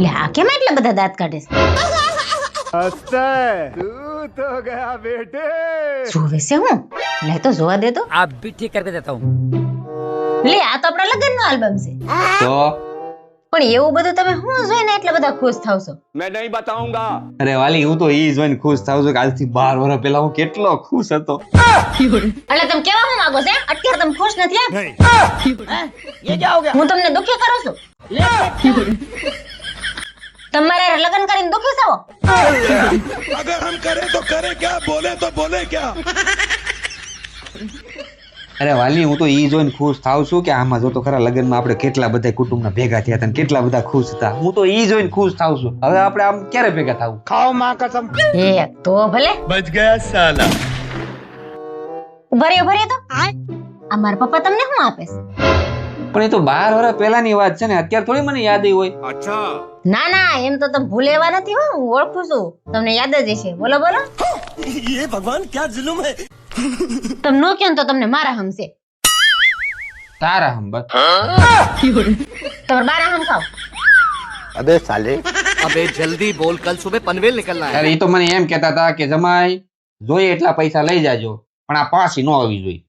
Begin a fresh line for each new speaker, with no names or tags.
લે આ કેમ એટલા બધા દાંત કાઢે છે?
तू तो गया बेटे
જોવે છે હું? લે તો જોવા દે તો.
आप भी ठीक करके देता हूँ।
લે આ તો આપણા લગ્નનો આલ્બમ છે.
તો
પણ એવું બધું તમે શું જોઈને એટલા બધા ખુશ થાવ છો?
मैं नहीं बताऊंगा
અરે વાલી હું તો ઈ જોઈને ખુશ થાઉં છું કે આજથી 12 વર્ષ પહેલા હું કેટલો ખુશ હતો.
એટલે તમે કેવા શું માંગો છો? અત્યારે તમે ખુશ નથી એમ?
ये क्या हो गया?
હું તમને દુખી કરું છું? તમારે હારે લગ્ન કરીને દુખી થાઓ?
अगर हम करें तो करें क्या, बोले तो बोले क्या।
અરે વાલી હું તો ઈ જોઈને ખુશ થાઉં છું કે આમાં જો તો ખરા લગ્નમાં આપણે કેટલા બધા કુટુંબના ભેગા થયા હતા ને કેટલા બધા ખુશ હતા. હું તો ઈ જોઈને ખુશ થાઉં છું. હવે આપણે આમ ક્યારે ભેગા થાવું?
खाओ माँ कसम
હે તો ભલે
बच गया साला।
ઉભા રહ્યો તો આ મારા પપ્પા તમને શું આપે છે?
પણ એ તો 12 વર્ષ પહેલાની વાત છે ને, અત્યારે થોડી મને યાદ હોય.
ના ના એમ તો તમે ભૂલે એવા નથી હો, હું ઓળખું છું, તમને યાદ જ હશે. બોલો બોલો.
ये भगवान क्या जुल्म है।
તમે નો કહો ને તો તમને મારા હમશે.
તારા હમ બસ.
તમારે બારા હમ ખાવ.
अबे साले
अबे जल्दी बोल, कल सुबह पनवेल निकलना है।
અરે ઈ તો મને એમ કહેતા હતા કે જમાઈ જોઈએ એટલા પૈસા લઈ જાજો પણ આ પાછી નો આવી જોઈએ.